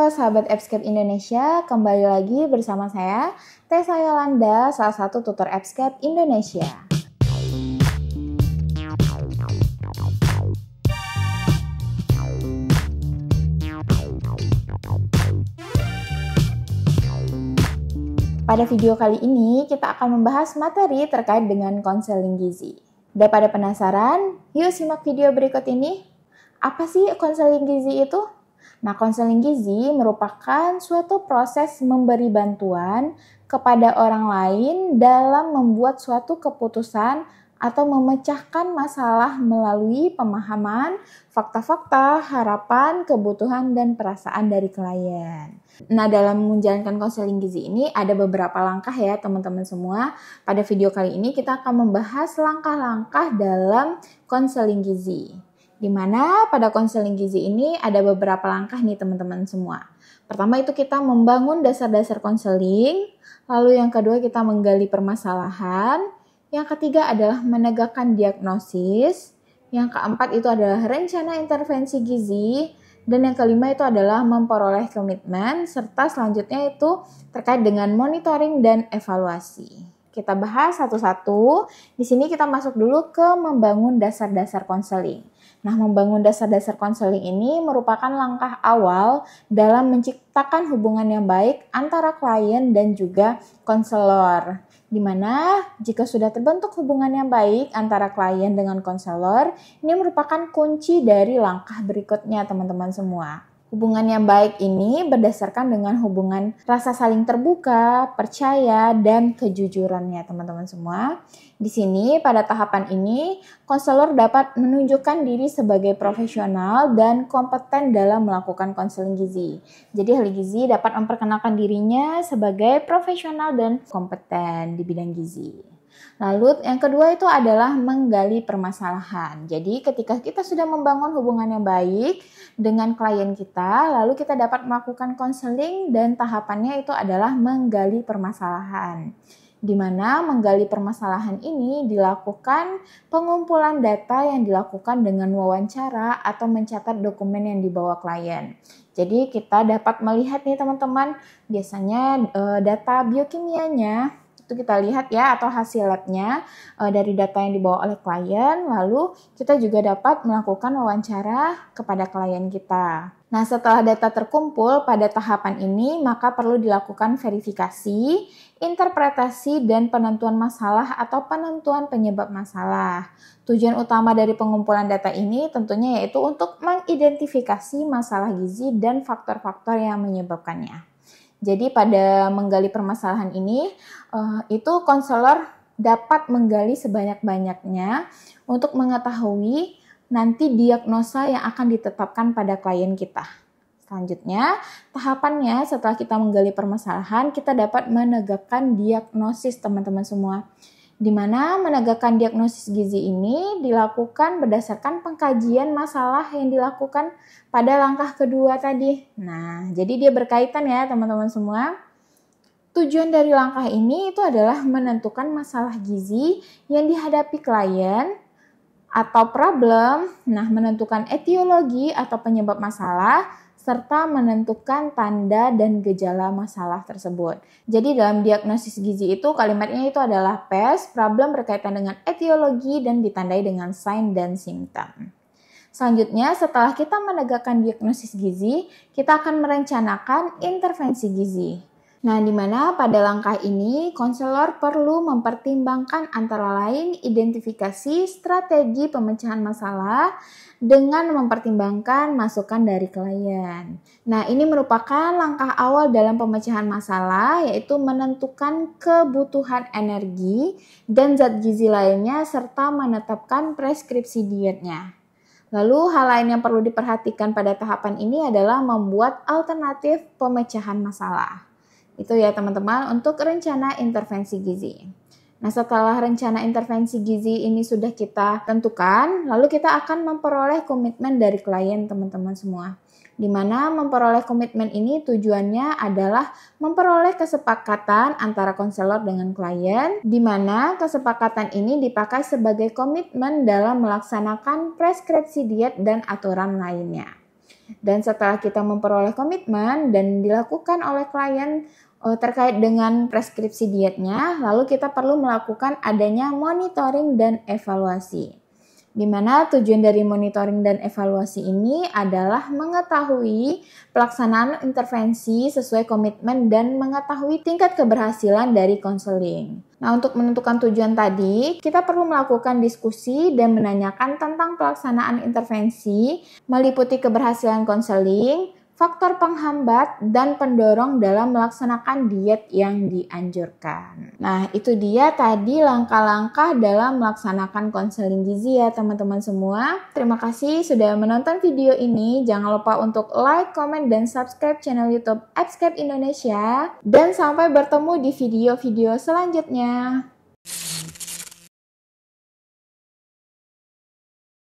Halo sahabat Epscape Indonesia, kembali lagi bersama saya, Tessa Yolanda, salah satu tutor Epscape Indonesia. Pada video kali ini, kita akan membahas materi terkait dengan konseling gizi. Daripada penasaran, yuk simak video berikut ini. Apa sih konseling gizi itu? Nah, konseling gizi merupakan suatu proses memberi bantuan kepada orang lain dalam membuat suatu keputusan atau memecahkan masalah melalui pemahaman, fakta-fakta, harapan, kebutuhan, dan perasaan dari klien. Nah, dalam menjalankan konseling gizi ini ada beberapa langkah ya teman-teman semua. Pada video kali ini kita akan membahas langkah-langkah dalam konseling gizi. Di mana pada konseling gizi ini ada beberapa langkah nih teman-teman semua. Pertama itu kita membangun dasar-dasar konseling, lalu yang kedua kita menggali permasalahan, yang ketiga adalah menegakkan diagnosis, yang keempat itu adalah rencana intervensi gizi, dan yang kelima itu adalah memperoleh komitmen, serta selanjutnya itu terkait dengan monitoring dan evaluasi. Kita bahas satu-satu. Di sini kita masuk dulu ke membangun dasar-dasar konseling. Nah, membangun dasar-dasar konseling ini merupakan langkah awal dalam menciptakan hubungan yang baik antara klien dan juga konselor. Di mana jika sudah terbentuk hubungan yang baik antara klien dengan konselor, ini merupakan kunci dari langkah berikutnya teman-teman semua. Hubungan yang baik ini berdasarkan dengan hubungan rasa saling terbuka, percaya, dan kejujurannya teman-teman semua. Di sini pada tahapan ini, konselor dapat menunjukkan diri sebagai profesional dan kompeten dalam melakukan konseling gizi. Jadi ahli gizi dapat memperkenalkan dirinya sebagai profesional dan kompeten di bidang gizi. Lalu yang kedua itu adalah menggali permasalahan. Jadi ketika kita sudah membangun hubungan yang baik dengan klien kita, lalu kita dapat melakukan konseling dan tahapannya itu adalah menggali permasalahan. Di mana menggali permasalahan ini dilakukan pengumpulan data yang dilakukan dengan wawancara atau mencatat dokumen yang dibawa klien. Jadi kita dapat melihat nih teman-teman, biasanya data biokimianya itu kita lihat ya atau hasil labnya dari data yang dibawa oleh klien, lalu kita juga dapat melakukan wawancara kepada klien kita. Nah, setelah data terkumpul pada tahapan ini, maka perlu dilakukan verifikasi, interpretasi, dan penentuan masalah atau penentuan penyebab masalah. Tujuan utama dari pengumpulan data ini tentunya yaitu untuk mengidentifikasi masalah gizi dan faktor-faktor yang menyebabkannya. Jadi pada menggali permasalahan ini, itu konselor dapat menggali sebanyak-banyaknya untuk mengetahui nanti diagnosa yang akan ditetapkan pada klien kita. Selanjutnya, tahapannya setelah kita menggali permasalahan, kita dapat menegakkan diagnosis teman-teman semua. Di mana menegakkan diagnosis gizi ini dilakukan berdasarkan pengkajian masalah yang dilakukan pada langkah kedua tadi. Nah, jadi dia berkaitan ya teman-teman semua. Tujuan dari langkah ini itu adalah menentukan masalah gizi yang dihadapi klien atau problem, nah menentukan etiologi atau penyebab masalah, serta menentukan tanda dan gejala masalah tersebut. Jadi dalam diagnosis gizi itu kalimatnya itu adalah PES, problem berkaitan dengan etiologi dan ditandai dengan sign dan simptom. Selanjutnya setelah kita menegakkan diagnosis gizi, kita akan merencanakan intervensi gizi. Nah, di mana pada langkah ini konselor perlu mempertimbangkan antara lain identifikasi strategi pemecahan masalah dengan mempertimbangkan masukan dari klien. Nah, ini merupakan langkah awal dalam pemecahan masalah, yaitu menentukan kebutuhan energi dan zat gizi lainnya serta menetapkan preskripsi dietnya. Lalu hal lain yang perlu diperhatikan pada tahapan ini adalah membuat alternatif pemecahan masalah. Itu ya teman-teman untuk rencana intervensi gizi. Nah, setelah rencana intervensi gizi ini sudah kita tentukan, lalu kita akan memperoleh komitmen dari klien teman-teman semua. Di mana memperoleh komitmen ini tujuannya adalah memperoleh kesepakatan antara konselor dengan klien, di mana kesepakatan ini dipakai sebagai komitmen dalam melaksanakan preskripsi diet dan aturan lainnya. Dan setelah kita memperoleh komitmen dan dilakukan oleh klien terkait dengan preskripsi dietnya, lalu kita perlu melakukan adanya monitoring dan evaluasi. Di mana tujuan dari monitoring dan evaluasi ini adalah mengetahui pelaksanaan intervensi sesuai komitmen dan mengetahui tingkat keberhasilan dari konseling. Nah, untuk menentukan tujuan tadi, kita perlu melakukan diskusi dan menanyakan tentang pelaksanaan intervensi, meliputi keberhasilan konseling, faktor penghambat, dan pendorong dalam melaksanakan diet yang dianjurkan. Nah, itu dia tadi langkah-langkah dalam melaksanakan konseling gizi ya teman-teman semua. Terima kasih sudah menonton video ini. Jangan lupa untuk like, komen, dan subscribe channel YouTube Abscape Indonesia. Dan sampai bertemu di video-video selanjutnya.